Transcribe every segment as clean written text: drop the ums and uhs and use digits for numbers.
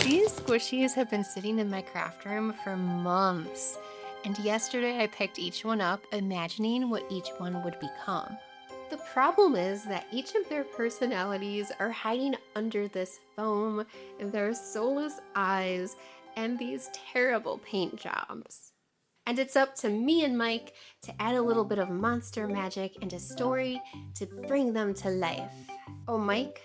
These squishies have been sitting in my craft room for months, and yesterday I picked each one up, imagining what each one would become. The problem is that each of their personalities are hiding under this foam, their soulless eyes, and these terrible paint jobs. And it's up to me and Mike to add a little bit of monster magic and a story to bring them to life. Oh, Mike?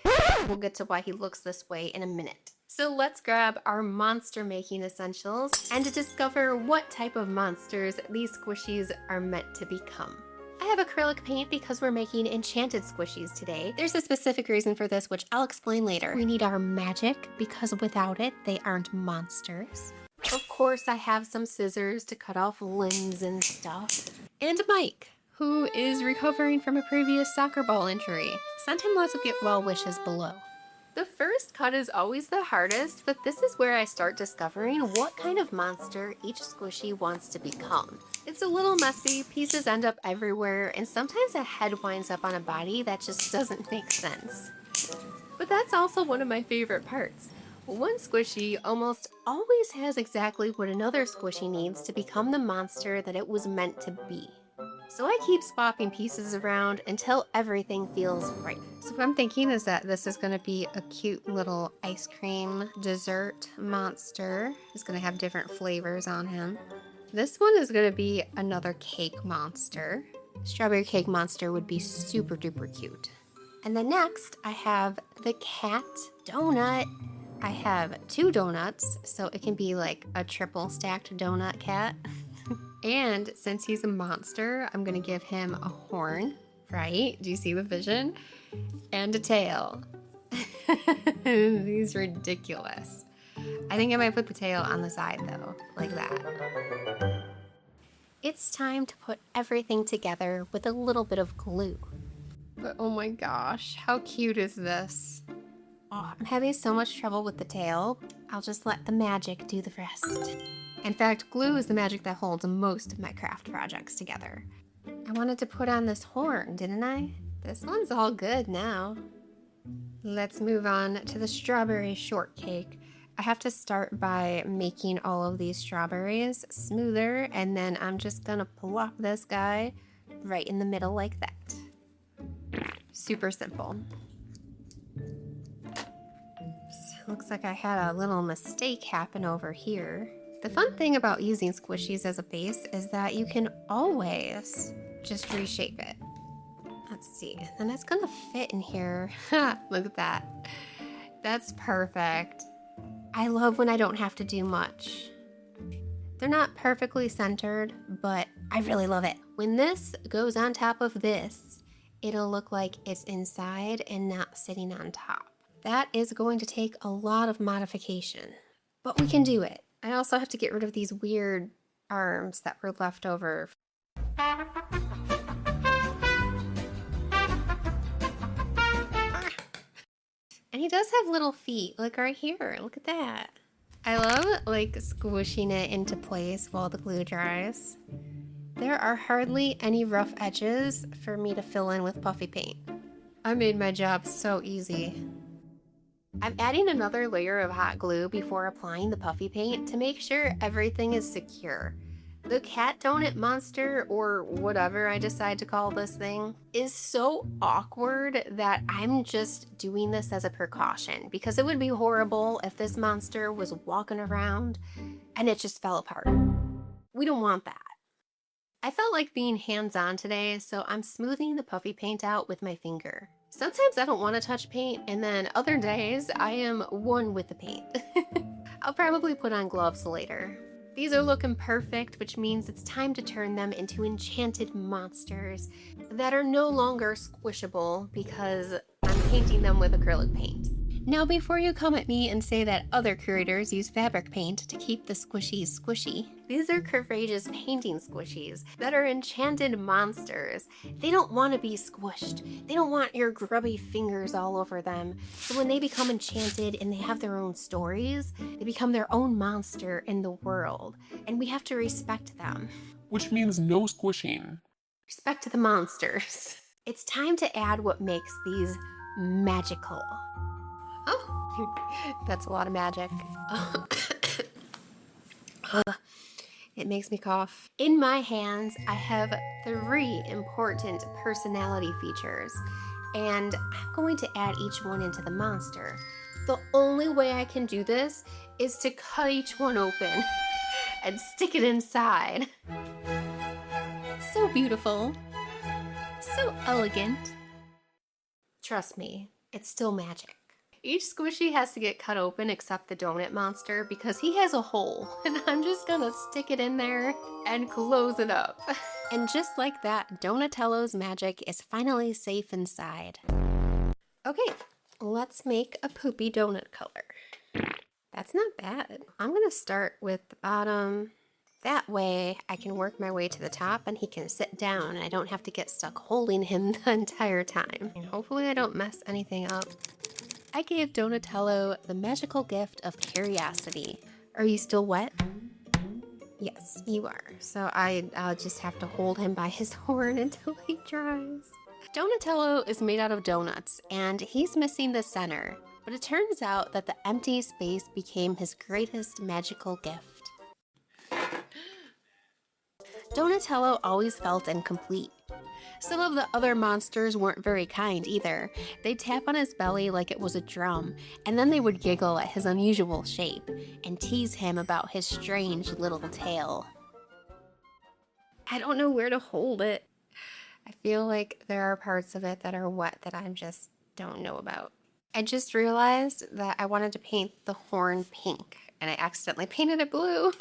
We'll get to why he looks this way in a minute. So let's grab our monster making essentials and to discover what type of monsters these squishies are meant to become. I have acrylic paint because we're making enchanted squishies today. There's a specific reason for this, which I'll explain later. We need our magic because without it, they aren't monsters. Of course, I have some scissors to cut off limbs and stuff. And Mike, who is recovering from a previous soccer ball injury. Send him lots of get well wishes below. The first cut is always the hardest, but this is where I start discovering what kind of monster each squishy wants to become. It's a little messy, pieces end up everywhere, and sometimes a head winds up on a body that just doesn't make sense. But that's also one of my favorite parts. One squishy almost always has exactly what another squishy needs to become the monster that it was meant to be. So I keep swapping pieces around until everything feels right. So what I'm thinking is that this is going to be a cute little ice cream dessert monster. It's going to have different flavors on him. This one is going to be another cake monster. Strawberry cake monster would be super duper cute. And then next I have the cat donut. I have 2 donuts, so it can be like a triple stacked donut cat. And since he's a monster, I'm gonna give him a horn, right? Do you see the vision? And a tail. He's ridiculous. I think I might put the tail on the side though, like that. It's time to put everything together with a little bit of glue. But oh my gosh, how cute is this? Oh, I'm having so much trouble with the tail. I'll just let the magic do the rest. In fact, glue is the magic that holds most of my craft projects together. I wanted to put on this horn, didn't I? This one's all good now. Let's move on to the strawberry shortcake. I have to start by making all of these strawberries smoother, and then I'm just gonna plop this guy right in the middle like that. Super simple. Looks like I had a little mistake happen over here. The fun thing about using squishies as a base is that you can always just reshape it. Let's see, and then it's gonna fit in here. Look at that. That's perfect. I love when I don't have to do much. They're not perfectly centered, but I really love it. When this goes on top of this, it'll look like it's inside and not sitting on top. That is going to take a lot of modification, but we can do it. I also have to get rid of these weird arms that were left over. And he does have little feet, like right here. Look at that. I love like squishing it into place while the glue dries. There are hardly any rough edges for me to fill in with puffy paint. I made my job so easy. I'm adding another layer of hot glue before applying the puffy paint to make sure everything is secure. The cat donut monster, or whatever I decide to call this thing, is so awkward that I'm just doing this as a precaution because it would be horrible if this monster was walking around and it just fell apart. We don't want that. I felt like being hands-on today, so I'm smoothing the puffy paint out with my finger. Sometimes I don't want to touch paint, and then other days I am one with the paint. I'll probably put on gloves later. These are looking perfect, which means it's time to turn them into enchanted monsters that are no longer squishable because I'm painting them with acrylic paint. Now, before you come at me and say that other creators use fabric paint to keep the squishies squishy, these are courageous painting squishies that are enchanted monsters. They don't want to be squished. They don't want your grubby fingers all over them. So when they become enchanted and they have their own stories, they become their own monster in the world. And we have to respect them. Which means no squishing. Respect to the monsters. It's time to add what makes these magical. Oh, That's a lot of magic. It makes me cough. In my hands, I have 3 important personality features, and I'm going to add each one into the monster. The only way I can do this is to cut each one open and stick it inside. So beautiful. So elegant. Trust me, it's still magic. Each squishy has to get cut open except the donut monster because he has a hole, and I'm just gonna stick it in there and close it up. And just like that, Donatello's magic is finally safe inside. Okay, let's make a poopy donut color. That's not bad. I'm gonna start with the bottom. That way I can work my way to the top and he can sit down and I don't have to get stuck holding him the entire time. And hopefully I don't mess anything up. I gave Donatello the magical gift of curiosity. Are you still wet? Yes, you are. So I'll just have to hold him by his horn until he dries. Donatello is made out of donuts and he's missing the center. But it turns out that the empty space became his greatest magical gift. Donatello always felt incomplete. Some of the other monsters weren't very kind either. They'd tap on his belly like it was a drum, and then they would giggle at his unusual shape and tease him about his strange little tail. I don't know where to hold it. I feel like there are parts of it that are wet that I just don't know about. I just realized that I wanted to paint the horn pink, and I accidentally painted it blue.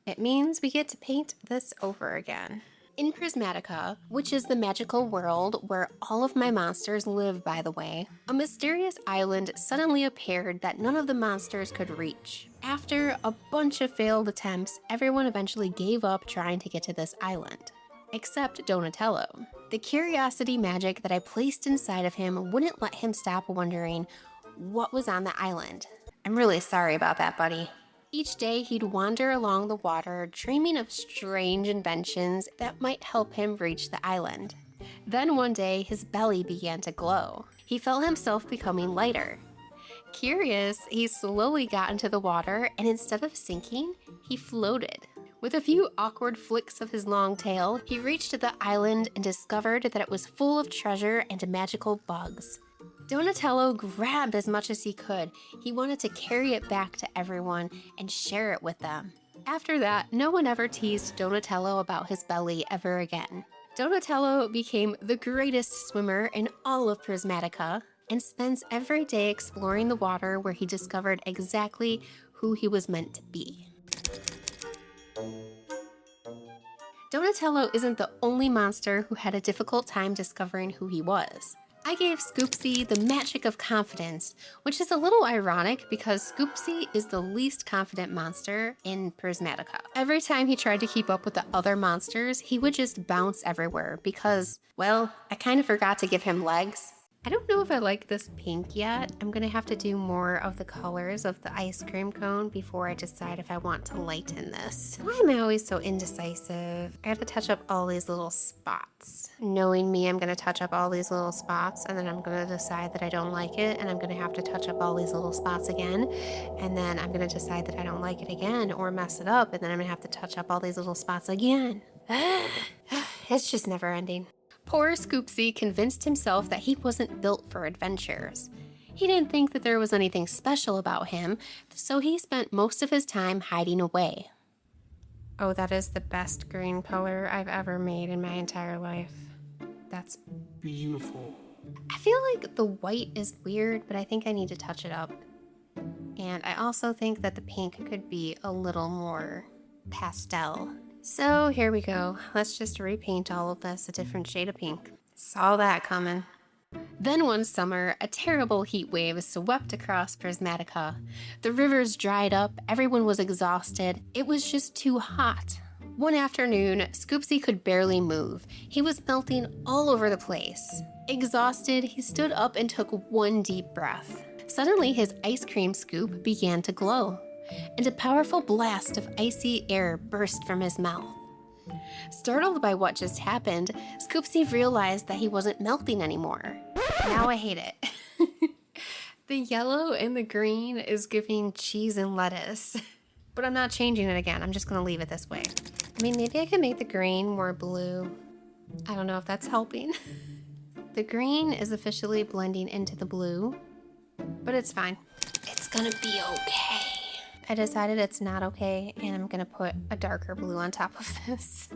It means we get to paint this over again. In Prismatica, which is the magical world where all of my monsters live, by the way, a mysterious island suddenly appeared that none of the monsters could reach. After a bunch of failed attempts, everyone eventually gave up trying to get to this island. Except Donatello. The curiosity magic that I placed inside of him wouldn't let him stop wondering what was on the island. I'm really sorry about that, buddy. Each day, he'd wander along the water, dreaming of strange inventions that might help him reach the island. Then one day, his belly began to glow. He felt himself becoming lighter. Curious, he slowly got into the water, and instead of sinking, he floated. With a few awkward flicks of his long tail, he reached the island and discovered that it was full of treasure and magical bugs. Donatello grabbed as much as he could. He wanted to carry it back to everyone and share it with them. After that, no one ever teased Donatello about his belly ever again. Donatello became the greatest swimmer in all of Prismatica and spends every day exploring the water where he discovered exactly who he was meant to be. Donatello isn't the only monster who had a difficult time discovering who he was. I gave Scoopsy the magic of confidence, which is a little ironic because Scoopsy is the least confident monster in Prismatica. Every time he tried to keep up with the other monsters, he would just bounce everywhere because, well, I kind of forgot to give him legs. I don't know if I like this pink yet. I'm gonna have to do more of the colors of the ice cream cone before I decide if I want to lighten this. Why am I always so indecisive? I have to touch up all these little spots. Knowing me, I'm gonna touch up all these little spots and then I'm gonna decide that I don't like it and I'm gonna have to touch up all these little spots again and then I'm gonna decide that I don't like it again or mess it up and then I'm gonna have to touch up all these little spots again. It's just never ending. Poor Scoopsy convinced himself that he wasn't built for adventures. He didn't think that there was anything special about him, so he spent most of his time hiding away. Oh, that is the best green color I've ever made in my entire life. That's Beautiful. I feel like the white is weird, but I think I need to touch it up. And I also think that the pink could be a little more pastel. So here we go. Let's just repaint all of this a different shade of pink. Saw that coming. Then one summer, a terrible heat wave swept across Prismatica. The rivers dried up, everyone was exhausted. It was just too hot. One afternoon, Scoopsy could barely move. He was melting all over the place. Exhausted, he stood up and took one deep breath. Suddenly, his ice cream scoop began to glow, and a powerful blast of icy air burst from his mouth. Startled by what just happened, Scoopsy realized that he wasn't melting anymore. Now I hate it. The yellow and the green is giving cheese and lettuce. But I'm not changing it again. I'm just gonna leave it this way. I mean, maybe I can make the green more blue. I don't know if that's helping. The green is officially blending into the blue, but it's fine. It's gonna be okay. I decided it's not okay, and I'm gonna put a darker blue on top of this.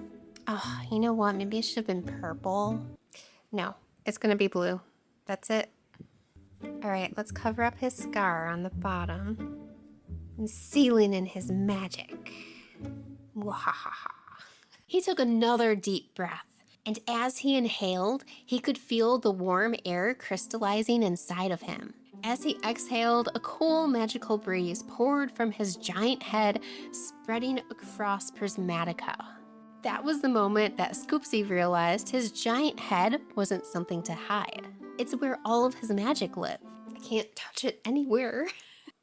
Oh, you know what? Maybe it should have been purple. No, it's gonna be blue. That's it. All right, let's cover up his scar on the bottom. I'm sealing in his magic. Wahaha. He took another deep breath, and as he inhaled, he could feel the warm air crystallizing inside of him. As he exhaled, a cool magical breeze poured from his giant head, spreading across Prismatica. That was the moment that Scoopsy realized his giant head wasn't something to hide. It's where all of his magic lived. I can't touch it anywhere.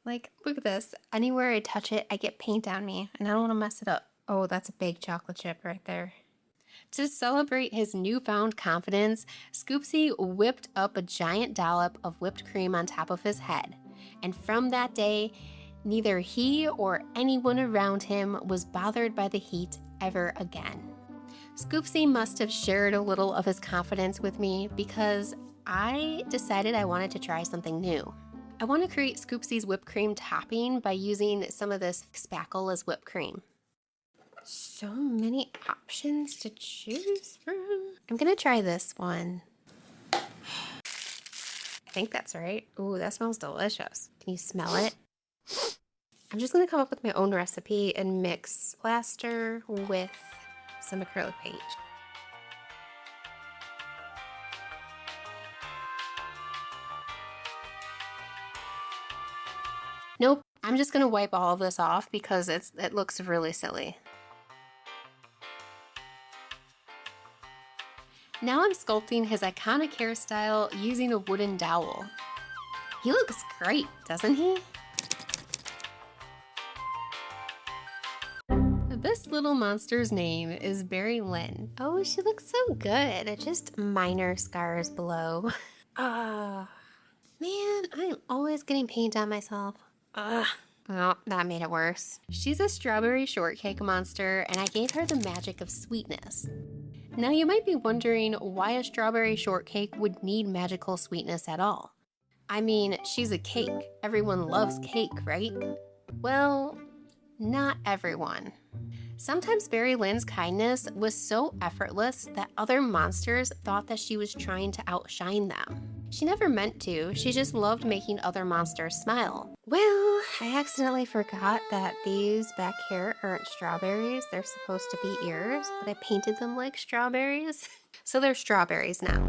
Like, look at this. Anywhere I touch it, I get paint on me, and I don't want to mess it up. Oh, that's a big chocolate chip right there. To celebrate his newfound confidence, Scoopsy whipped up a giant dollop of whipped cream on top of his head. And from that day, neither he or anyone around him was bothered by the heat ever again. Scoopsy must have shared a little of his confidence with me because I decided I wanted to try something new. I want to create Scoopsy's whipped cream topping by using some of this spackle as whipped cream. So many options to choose from. I'm gonna try this one. I think that's right. Ooh, that smells delicious. Can you smell it? I'm just gonna come up with my own recipe and mix plaster with some acrylic paint. Nope, I'm just gonna wipe all of this off because it looks really silly. Now I'm sculpting his iconic hairstyle using a wooden dowel. He looks great, doesn't he? This little monster's name is Barry Lynn. Oh, she looks so good. Just minor scars below. Ah, man, I'm always getting paint on myself. Ugh. Oh, that made it worse. She's a strawberry shortcake monster, and I gave her the magic of sweetness. Now you might be wondering why a strawberry shortcake would need magical sweetness at all. I mean, she's a cake. Everyone loves cake, right? Well, not everyone. Sometimes Barry Lynn's kindness was so effortless that other monsters thought that she was trying to outshine them. She never meant to, she just loved making other monsters smile. Well, I accidentally forgot that these back here aren't strawberries, they're supposed to be ears, but I painted them like strawberries. So they're strawberries now.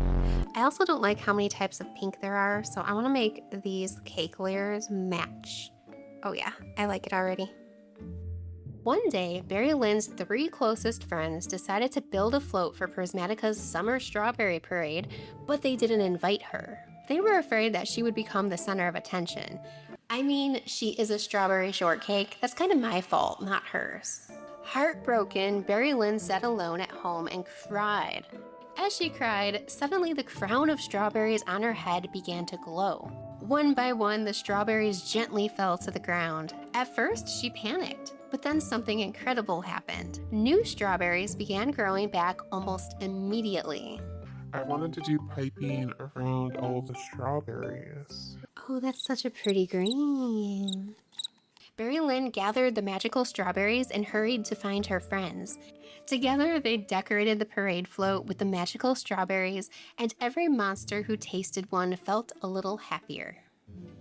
I also don't like how many types of pink there are, so I want to make these cake layers match. Oh yeah, I like it already. One day, Barry Lynn's 3 closest friends decided to build a float for Prismatica's summer strawberry parade, but they didn't invite her. They were afraid that she would become the center of attention. I mean, she is a strawberry shortcake. That's kind of my fault, not hers. Heartbroken, Barry Lynn sat alone at home and cried. As she cried, suddenly the crown of strawberries on her head began to glow. One by one, the strawberries gently fell to the ground. At first, she panicked, but then something incredible happened. New strawberries began growing back almost immediately. I wanted to do piping around all the strawberries. Oh, that's such a pretty green. Barry Lynn gathered the magical strawberries and hurried to find her friends. Together, they decorated the parade float with the magical strawberries, and every monster who tasted one felt a little happier.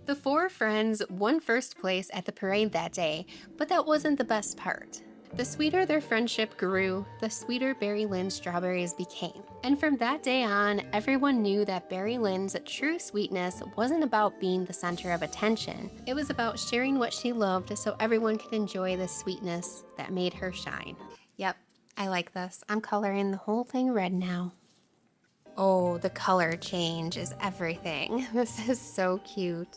The 4 friends won first place at the parade that day, but that wasn't the best part. The sweeter their friendship grew, the sweeter Barry Lynn's strawberries became. And from that day on, everyone knew that Barry Lynn's true sweetness wasn't about being the center of attention. It was about sharing what she loved so everyone could enjoy the sweetness that made her shine. Yep, I like this. I'm coloring the whole thing red now. Oh, the color change is everything. This is so cute.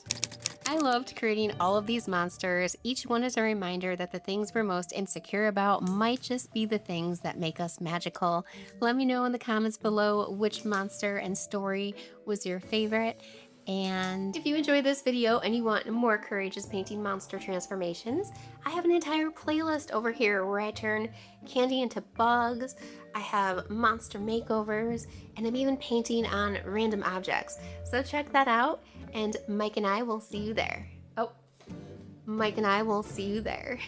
I loved creating all of these monsters. Each one is a reminder that the things we're most insecure about might just be the things that make us magical. Let me know in the comments below which monster and story was your favorite. And if you enjoyed this video and you want more courageous painting monster transformations, I have an entire playlist over here where I turn candy into bugs, I have monster makeovers, and I'm even painting on random objects. So check that out, and Mike and I will see you there. Oh, Mike and I will see you there.